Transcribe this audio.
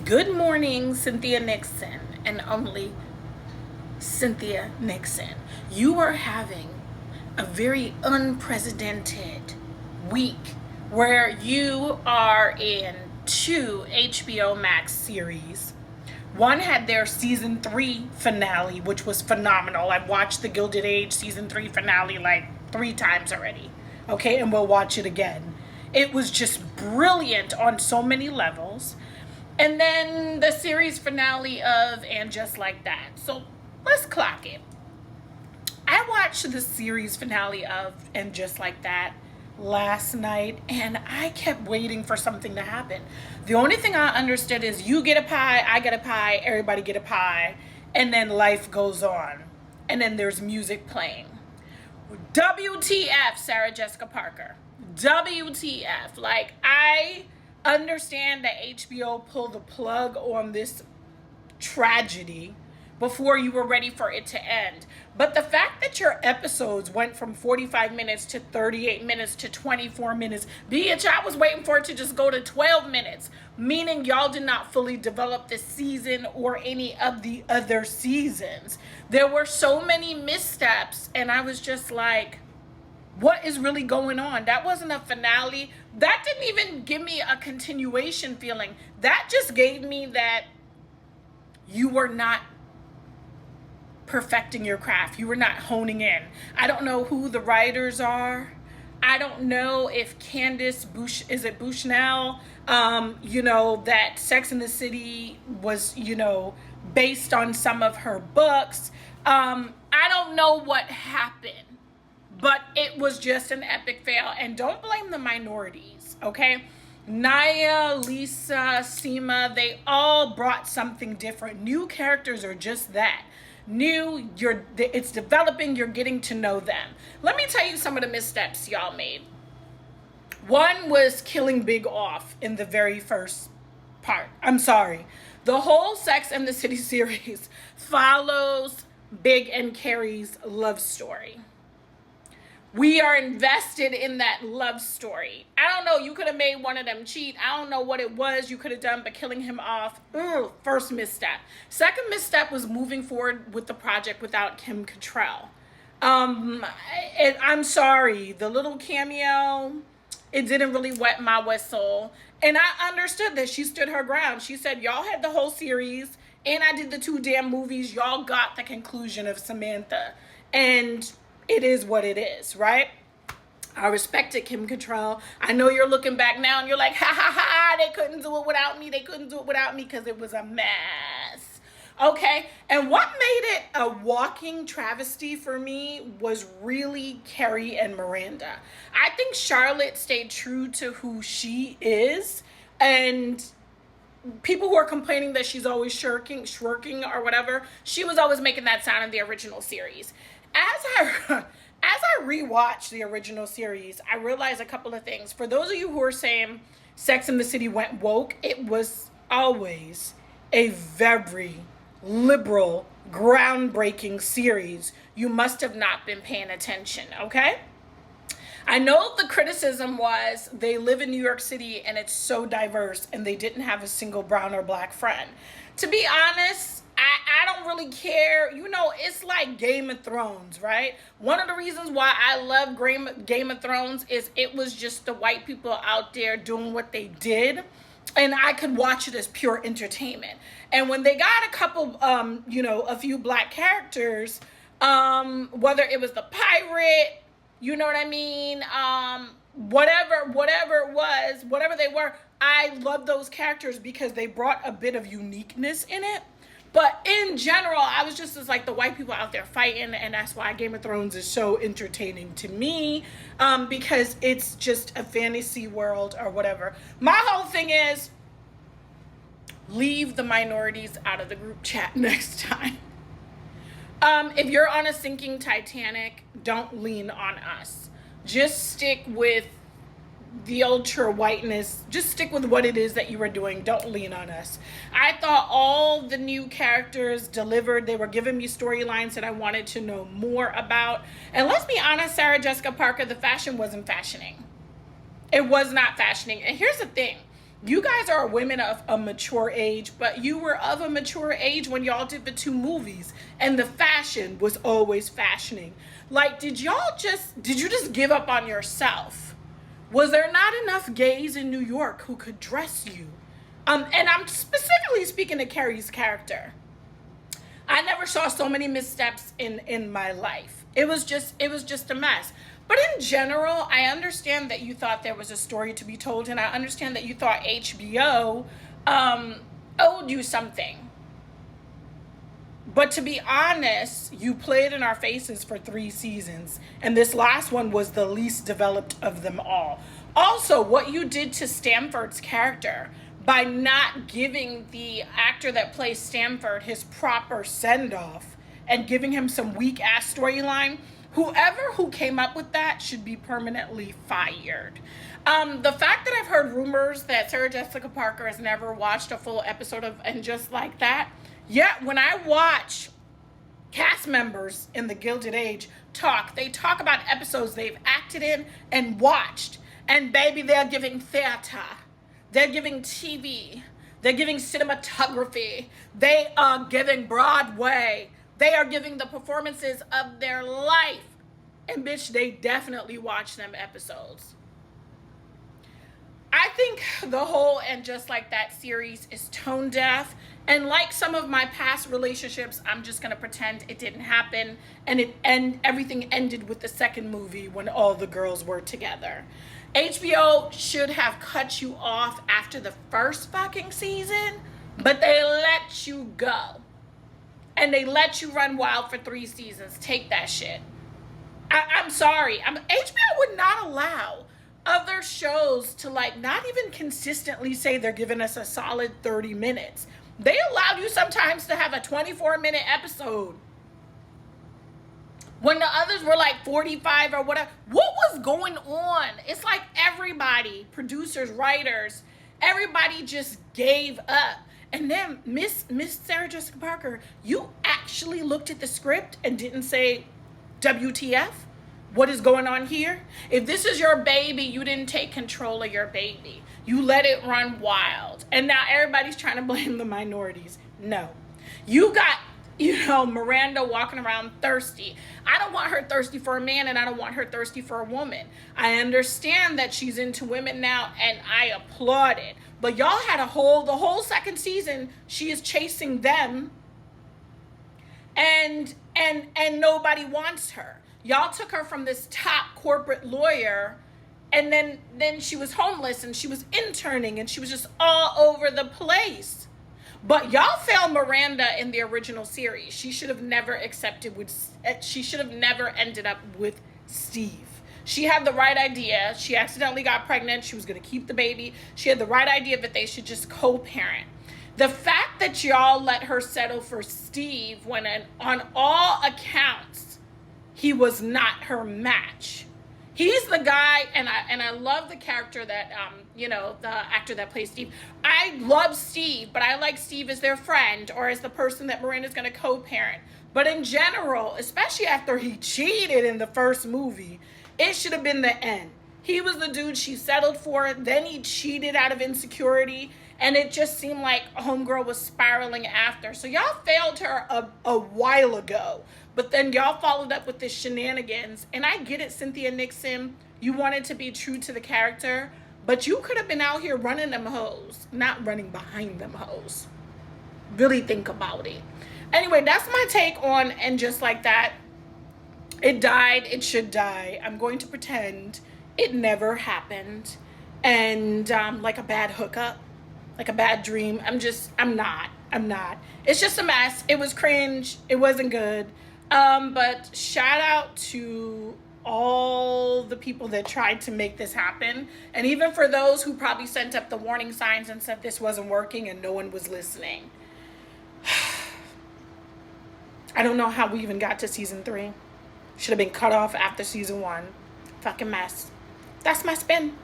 Good morning, Cynthia Nixon, and only Cynthia Nixon. You are having a very unprecedented week where you are in two HBO Max series. One had their season 3 finale, which was phenomenal. I've watched the Gilded Age season 3 finale like 3 times already. Okay, and we'll watch it again. It was just brilliant on so many levels. And then the series finale of And Just Like That. So let's clock it. I watched the series finale of And Just Like That last night, and I kept waiting for something to happen. The only thing I understood is you get a pie, I get a pie, everybody get a pie, and then life goes on. And then there's music playing. WTF, Sarah Jessica Parker. WTF. Like, I understand that HBO pulled the plug on this tragedy before you were ready for it to end. But the fact that your episodes went from 45 minutes to 38 minutes to 24 minutes, bitch, I was waiting for it to just go to 12 minutes, meaning y'all did not fully develop this season or any of the other seasons. There were so many missteps, and I was just like, what is really going on? That wasn't a finale. That didn't even give me a continuation feeling. That just gave me that you were not perfecting your craft. You were not honing in. I don't know who the writers are. I don't know if Candace Bushnell, that Sex and the City was, based on some of her books. I don't know what happened. But it was just an epic fail. And don't blame the minorities, okay? Naya, Lisa, Seema, they all brought something different. New characters are just that. It's developing, you're getting to know them. Let me tell you some of the missteps y'all made. One was killing Big off in the very first part. I'm sorry. The whole Sex and the City series follows Big and Carrie's love story. We are invested in that love story. I don't know. You could have made one of them cheat. I don't know what it was you could have done, but killing him off, first misstep. Second misstep was moving forward with the project without Kim Cattrall. I'm sorry. The little cameo, it didn't really wet my whistle. And I understood that she stood her ground. She said, y'all had the whole series, and I did the 2 damn movies. Y'all got the conclusion of Samantha. And it is what it is, right? I respected Kim Cattrall. I know you're looking back now and you're like, ha ha ha, they couldn't do it without me. They couldn't do it without me because it was a mess. Okay, and what made it a walking travesty for me was really Carrie and Miranda. I think Charlotte stayed true to who she is, and people who are complaining that she's always shirking or whatever, she was always making that sound in the original series. As I rewatched the original series, I realized a couple of things. For those of you who are saying Sex and the City went woke, it was always a very liberal, groundbreaking series. You must have not been paying attention, okay? I know the criticism was they live in New York City and it's so diverse and they didn't have a single brown or black friend. To be honest, I don't really care. It's like Game of Thrones, right? One of the reasons why I love Game of Thrones is it was just the white people out there doing what they did. And I could watch it as pure entertainment. And when they got a couple, a few black characters, whether it was the pirate, you know what I mean? Whatever it was, whatever they were, I love those characters because they brought a bit of uniqueness in it. But in general, I was just as like the white people out there fighting, and that's why Game of Thrones is so entertaining to me, because it's just a fantasy world or whatever. My whole thing is leave the minorities out of the group chat next time. If you're on a sinking Titanic, don't lean on us. Just stick with the ultra whiteness. Just stick with what it is that you are doing. Don't lean on us. I thought all the new characters delivered. They were giving me storylines that I wanted to know more about. And let's be honest, Sarah Jessica Parker, the fashion wasn't fashioning. It was not fashioning. And here's the thing. You guys are women of a mature age, but you were of a mature age when y'all did the two movies, and the fashion was always fashioning. Like, did you just give up on yourself? Was there not enough gays in New York who could dress you? And I'm specifically speaking to Carrie's character. I never saw so many missteps in my life. It was just a mess. But in general, I understand that you thought there was a story to be told, and I understand that you thought HBO owed you something. But to be honest, you played in our faces for 3 seasons, and this last one was the least developed of them all. Also, what you did to Stanford's character by not giving the actor that plays Stanford his proper send-off and giving him some weak-ass storyline, whoever who came up with that should be permanently fired. The fact that I've heard rumors that Sarah Jessica Parker has never watched a full episode of And Just Like That, yet when I watch cast members in The Gilded Age talk, they talk about episodes they've acted in and watched. And baby, they're giving theater. They're giving TV. They're giving cinematography. They are giving Broadway. They are giving the performances of their life. And bitch, they definitely watch them episodes. I think the whole And Just Like That series is tone deaf. And like some of my past relationships, I'm just going to pretend it didn't happen. And everything ended with the second movie when all the girls were together. HBO should have cut you off after the first fucking season, but they let you go. And they let you run wild for 3 seasons. Take that shit. I'm sorry. HBO would not allow other shows to not even consistently say they're giving us a solid 30 minutes. They allowed you sometimes to have a 24-minute episode when the others were 45 or whatever. What was going on? It's like everybody, producers, writers, everybody just gave up. And then Miss Sarah Jessica Parker, you actually looked at the script and didn't say, WTF? What is going on here? If this is your baby, you didn't take control of your baby. You let it run wild. And now everybody's trying to blame the minorities. No. You got, Miranda walking around thirsty. I don't want her thirsty for a man, and I don't want her thirsty for a woman. I understand that she's into women now, and I applaud it. But y'all had the whole second season, she is chasing them, and nobody wants her. Y'all took her from this top corporate lawyer, and then she was homeless, and she was interning, and she was just all over the place. But y'all failed Miranda in the original series. She should have never she should have never ended up with Steve. She had the right idea. She accidentally got pregnant. She was going to keep the baby. She had the right idea that they should just co-parent. The fact that y'all let her settle for Steve when on all accounts, he was not her match. He's the guy, and I love the character that, the actor that plays Steve. I love Steve, but I like Steve as their friend or as the person that Miranda's going to co-parent. But in general, especially after he cheated in the first movie, it should have been the end. He was the dude she settled for. Then he cheated out of insecurity. And it just seemed like homegirl was spiraling after. So y'all failed her a while ago. But then y'all followed up with this shenanigans. And I get it, Cynthia Nixon. You wanted to be true to the character. But you could have been out here running them hoes. Not running behind them hoes. Really think about it. Anyway, that's my take on And Just Like That. It died. It should die. I'm going to pretend it never happened. And like a bad hookup. Like a bad dream. I'm not. It's just a mess. It was cringe. It wasn't good. But shout out to all the people that tried to make this happen. And even for those who probably sent up the warning signs and said this wasn't working and no one was listening. I don't know how we even got to season 3. Should have been cut off after season 1. Fucking mess. That's my spin.